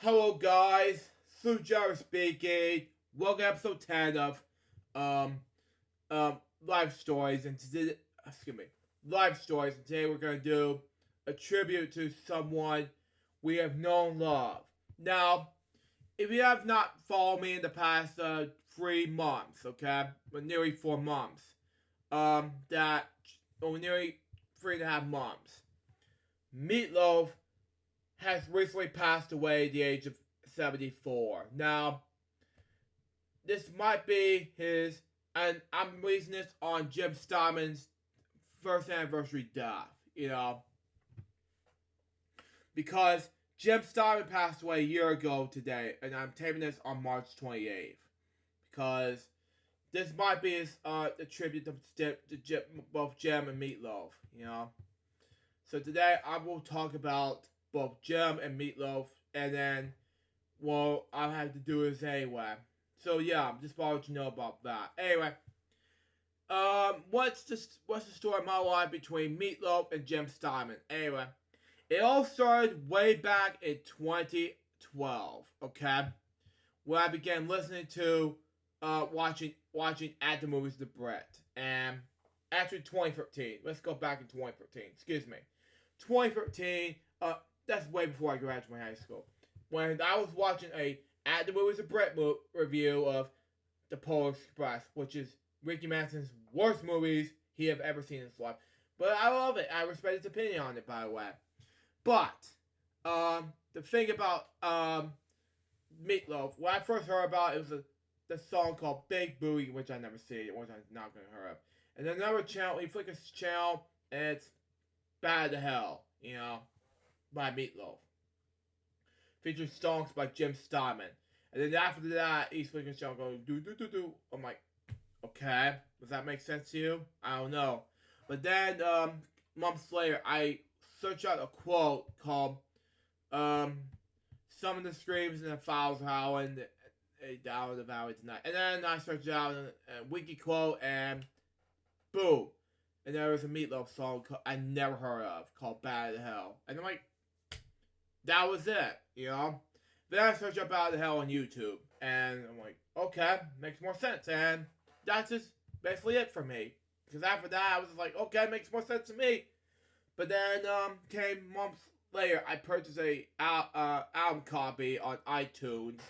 Hello guys, Sujara speaking. Welcome to episode 10 of um Live Stories, and today Live Stories, and today we're gonna do a tribute to someone we have known and loved. Now, if you have not followed me in the past 3 months, okay, or nearly 4 months, nearly 3.5 months, Meatloaf has recently passed away at the age of 74. Now, this might be his, and I'm releasing this on Jim Steinman's first anniversary death, because Jim Steinman passed away a year ago today, and I'm taping this on March 28th, because this might be his, the tribute to both Jim and Meatloaf. So today I will talk about both Jim and Meatloaf, and then, well, I'll have to do this anyway. So yeah, just wanted to know about that. Anyway, what's the story of my life between Meatloaf and Jim Steinman? Anyway, it all started way back in 2012. Okay, when I began listening to, watching At the Movies the Brit, and actually 2013. Let's go back in 2013. Excuse me, 2013. That's way before I graduated high school. When I was watching a At the Movies of Brett review of The Polar Express, which is Ricky Manson's worst movies he have ever seen in his life. But I love it. I respect his opinion on it, by the way. But, the thing about, Meatloaf, when I first heard about it, was the song called Big Booty, which I never seen, which I'm not going to hear of. And then another channel, you flick his channel, and it's Bad to Hell, by Meatloaf. Featuring songs by Jim Steinman. And then after that, East Lincoln Show going do do do do. I'm like, okay, does that make sense to you? I don't know. But then months later, I searched out a quote called "Some of the streams and the files howling down the valley tonight." And then I searched out a wiki quote, and boom, and there was a Meatloaf song I never heard of called "Bad to Hell," and I'm like, that was it, Then I searched up Out of Hell on YouTube, and I'm like, okay, makes more sense, and that's just basically it for me. Because after that, I was like, okay, makes more sense to me. But then, came months later, I purchased a album copy on iTunes.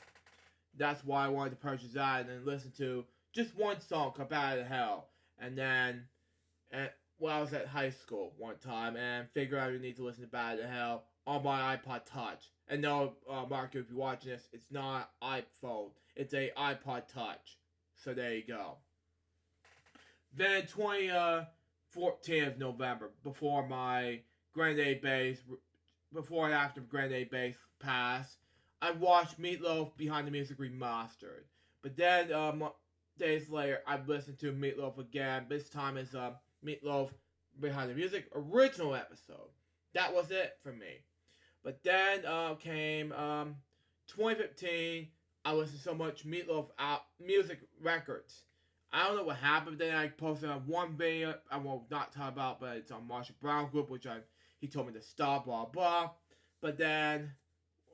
That's why I wanted to purchase that, and then listen to just one song called Out of Hell. And then, well, I was at high school one time, and figured I would need to listen to Bad to Hell on my iPod Touch. And no, Mark, if you're watching this, it's not an iPhone. It's a iPod Touch. So there you go. Then 2014 of November, before my before and after Grenade Bass passed, I watched Meatloaf Behind the Music Remastered. But then, days later, I listened to Meatloaf again. This time it's Meatloaf Behind the Music original episode. That was it for me. But then came 2015. I listened to so much Meatloaf music records. I don't know what happened. Then I posted on one video I will not talk about, but it's on Marshall Brown group, which he told me to stop, blah blah. But then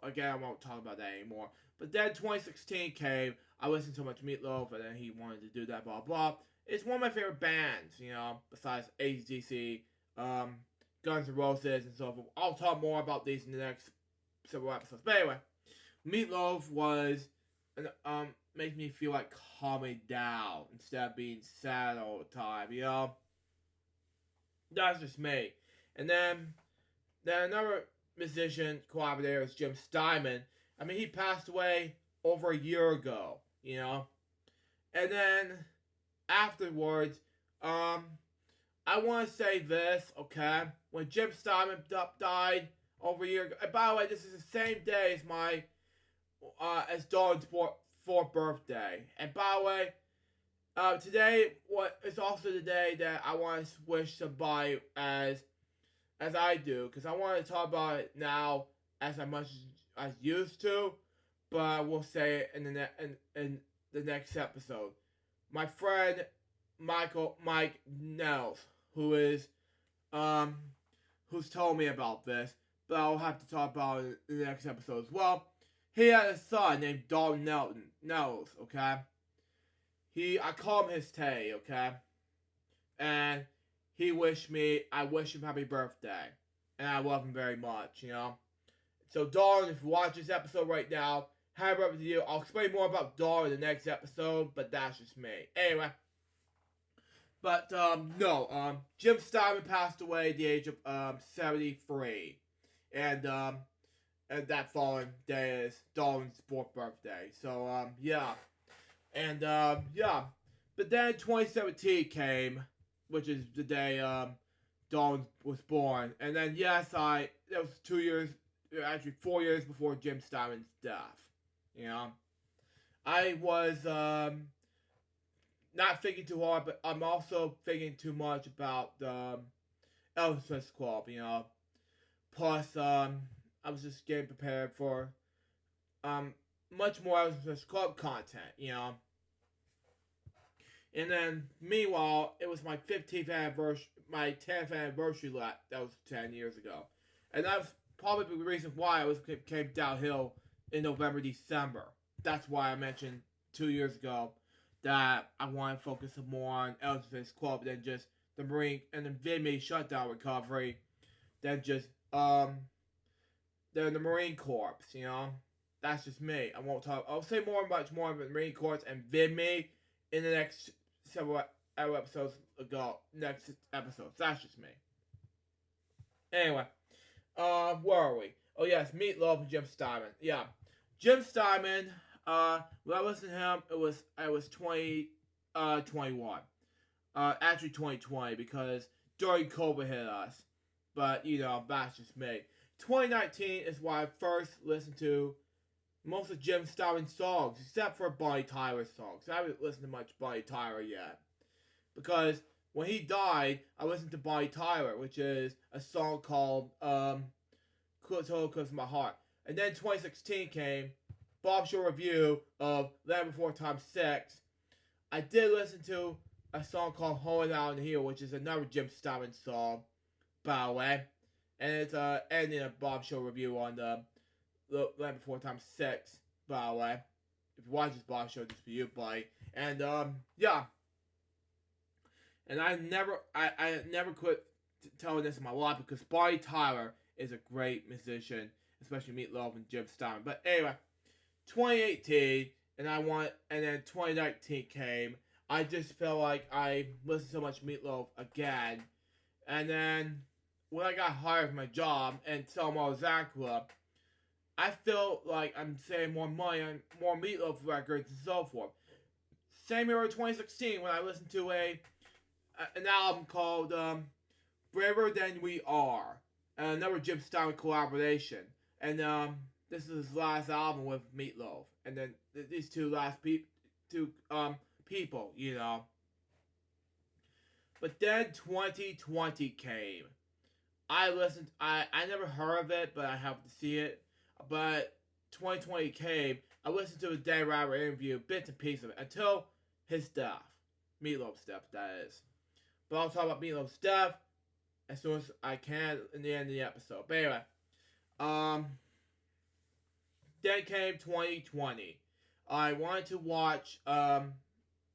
again, I won't talk about that anymore. But then 2016 came. I listened to so much Meatloaf, and then he wanted to do that, blah blah. It's one of my favorite bands, besides AC/DC, Guns N' Roses, and so forth. I'll talk more about these in the next several episodes. But anyway, Meatloaf was, makes me feel like calming down instead of being sad all the time, That's just me. And then another musician collaborator is Jim Steinman. I mean, he passed away over a year ago, And then afterwards, I want to say this, okay? When Jim Steinman died over a year ago, and by the way, this is the same day as my, as Dawn's fourth birthday. And by the way, today is also the day that I want to wish somebody as I do, because I want to talk about it now as much as I used to, but I will say it in the next episode. My friend Mike Nels, who's told me about this, but I'll have to talk about it in the next episode as well. he had a son named Dalton Nells, okay? I call him his Tay, okay? And I wish him happy birthday. And I love him very much, you know? So, Dalton, if you watch this episode right now, happy birthday to you. I'll explain more about Dalton in the next episode, but that's just me. Anyway. But, no, Jim Steinman passed away at the age of, 73. And that following day is Dalton's 4th birthday. So, yeah. And, yeah. But then 2017 came, which is the day, Dalton was born. And then, yes, it was 2 years, actually 4 years before Jim Steinman's death. You know? I was, not thinking too hard, but I'm also thinking too much about the Elvis Club, you know? Plus, I was just getting prepared for, much more Elvis Club content, you know? And then, meanwhile, it was my 15th anniversary, my 10th anniversary that was 10 years ago. And that's probably the reason why I came downhill in November, December. That's why I mentioned 2 years ago that I want to focus more on Elvis Club than just the Marine and the VMA shutdown recovery, than just, than the Marine Corps, you know? That's just me. I'll say much more about the Marine Corps and VMA in the next several episodes next episodes. That's just me. Anyway, where are we? Oh yes, Meat Loaf and Jim Steinman. Yeah, Jim Steinman. When I listened to him, it was 2021. Actually 2020 because during COVID hit us. But you know, that's just me. 2019 is when I first listened to most of Jim Steinman's songs, except for Bonnie Tyler's songs. I haven't listened to much Bonnie Tyler yet. Because when he died, I listened to Bonnie Tyler, which is a song called Close to My Heart. And then 2016 came, Bob's Show review of Land Before Time 6. I did listen to a song called Holding Out on the Heel, which is another Jim Steinman song, by the way. And it's ending a Bob Show review on the Land Before Time 6, by the way. If you watch this Bob Show, this for you, buddy. And, yeah. And I never quit telling this in my life because Bonnie Tyler is a great musician, especially Meat Loaf and Jim Steinman. But anyway, 2018, and then 2019 came. I just felt like I listened so much Meat Loaf again. And then when I got hired for my job and Selma Zacula, I felt like I'm saving more money on more Meat Loaf records and so forth. Same year in 2016 when I listened to an album called Braver Than We Are, another Jim Steinman collaboration. And this is his last album with Meat Loaf. And then these two people, you know. But then 2020 came. I never heard of it, but I have to see it. But 2020 came. I listened to a Dan Rather interview, bits and pieces of it, until his death. Meat Loaf's death, that is. But I'll talk about Meat Loaf's death as soon as I can in the end of the episode. But anyway, then came 2020. I wanted to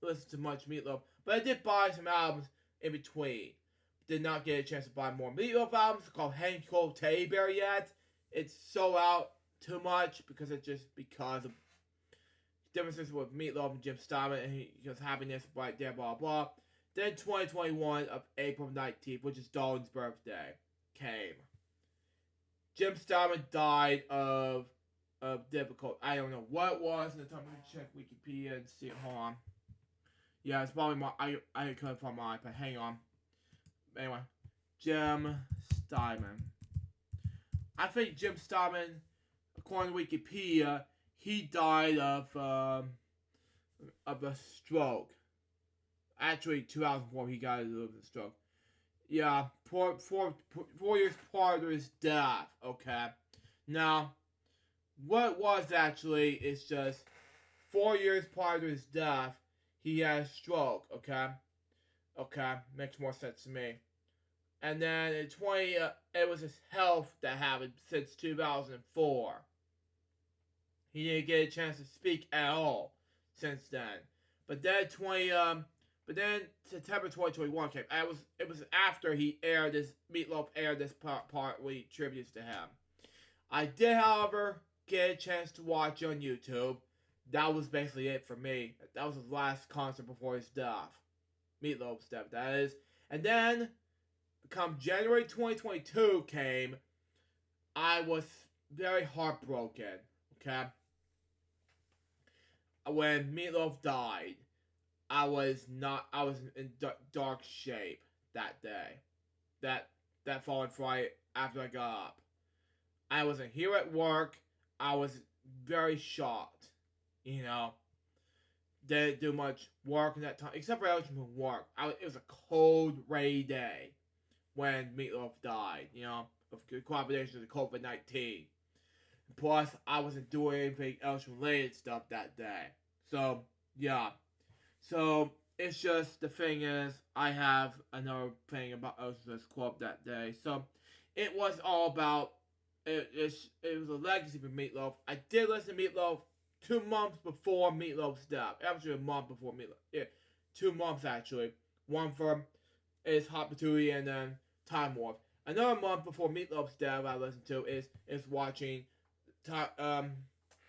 listen to much Meat Loaf, but I did buy some albums in between. Did not get a chance to buy more Meat Loaf albums called Hank Cole Teddy Bear yet. It's sold out too much because of differences with Meat Loaf and Jim Steinman, and he was having this right there, blah blah. Then 2021 of April 19th, which is Dalton's birthday, came. Jim Steinman died of difficult. I don't know what it was. And I'm going to check Wikipedia and see it. Hold on. Yeah, it's probably I couldn't find my iPad. Hang on. Anyway, Jim Steinman. I think Jim Steinman, according to Wikipedia, he died of a stroke. Actually, 2004, he got a little bit of stroke. Yeah, 4 years prior to his death, okay? Now, what it was actually is just 4 years prior to his death, he had a stroke, okay? Okay, makes more sense to me. And then in it was his health that happened since 2004. He didn't get a chance to speak at all since then. But then September 2021 came. It was after he aired this Meatloaf aired this partly tributes to him. I did, however, get a chance to watch on YouTube. That was basically it for me. That was his last concert before his death. Meatloaf's death, that is. And then, come January 2022 came, I was very heartbroken, okay? When Meatloaf died, I was in dark shape that day. That following Friday after I got up. I wasn't here at work. I was very shocked. You know, didn't do much work in that time, except for eligible work. It was a cold, rainy day when Meatloaf died. You know, of combination of the COVID-19. Plus, I wasn't doing anything else related stuff that day. So yeah. So it's just the thing is, I have another thing about this Kwelp that day. So it was all about. It was a legacy for Meatloaf. I did listen to Meatloaf 2 months before Meatloaf's death. Actually, a month before Meatloaf. Yeah, 2 months actually. One for his Hot Patootie and then Time Warp. Another month before Meatloaf's death I listened to is watching.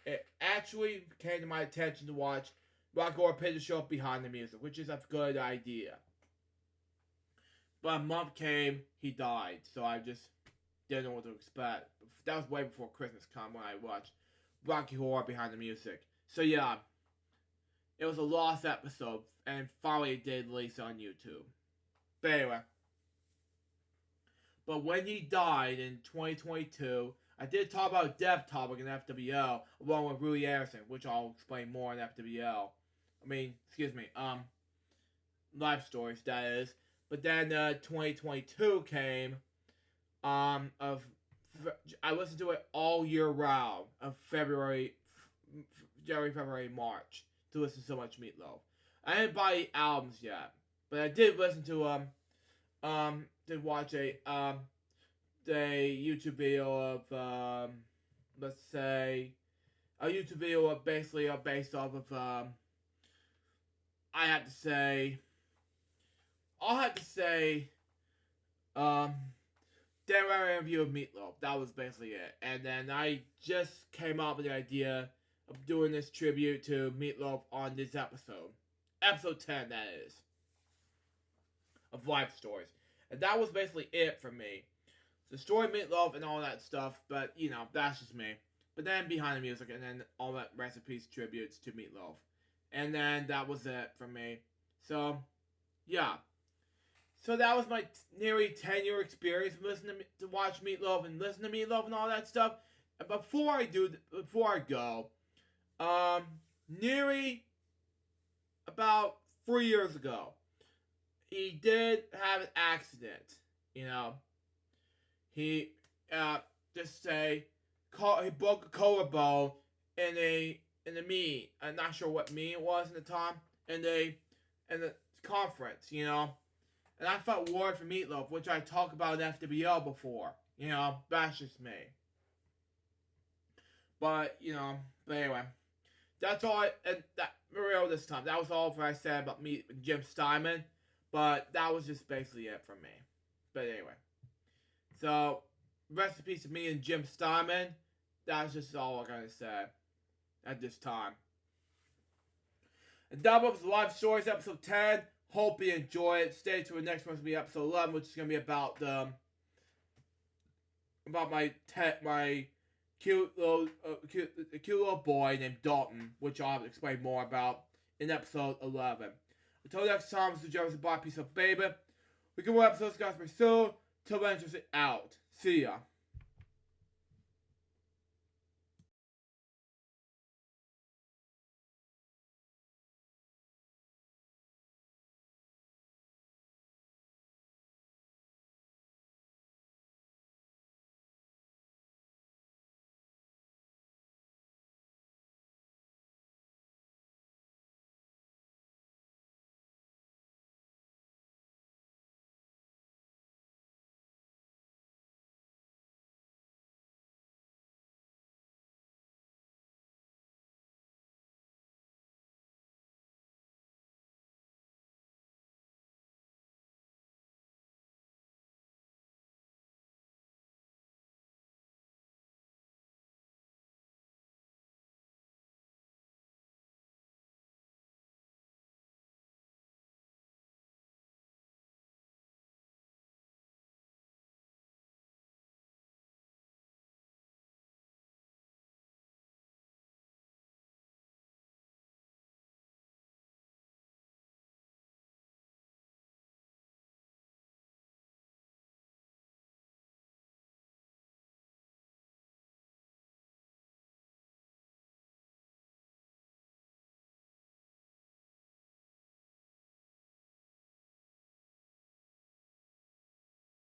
It actually came to my attention to watch Rock Horror Picture Show Behind the Music, which is a good idea. But a month came, he died, so I just didn't know what to expect. That was way before Christmas time when I watched Rocky Horror Behind the Music. So yeah, it was a lost episode, and finally it did release on YouTube. But anyway. But when he died in 2022, I did talk about a death topic in FWL, along with Rui Anderson, which I'll explain more in FWL. Life stories, that is. But then 2022 came, I listened to it all year round of January, February, March to listen to so much Meatloaf. I didn't buy the albums yet, but I did listen to did watch a YouTube video of let's say a YouTube video of basically based off of I'll have to say their interview of Meatloaf. That was basically it. And then I just came up with the idea of doing this tribute to Meatloaf on this episode. Episode 10, that is. Of Life Stories. And that was basically it for me. The story of Meatloaf and all that stuff, but, you know, that's just me. But then Behind the Music, and then all that recipes, tributes to Meatloaf. And then that was it for me. So, yeah. So that was my nearly 10-year experience listening to watch Meatloaf and listen to Meatloaf and all that stuff. And before I go, nearly about 3 years ago, he did have an accident. You know, he he broke a collarbone in a meeting. I'm not sure what meeting it was at the time. In the conference, you know. And I felt worried for Meatloaf, which I talked about in FWL before. You know, that's just me. But, you know, but anyway. That's all this time. That was all I said about me and Jim Steinman. But that was just basically it for me. But anyway. So, rest in peace to me and Jim Steinman. That's just all I'm going to say at this time. And that was Live Stories episode 10. Hope you enjoy it. Stay tuned. The next one's gonna be episode 11, which is gonna be about my cute little boy named Dalton, which I'll explain more about in episode 11. Until next time, this is Jerry's Bye, peace out, baby. We can more episodes, guys, pretty soon. Till then, just out. See ya.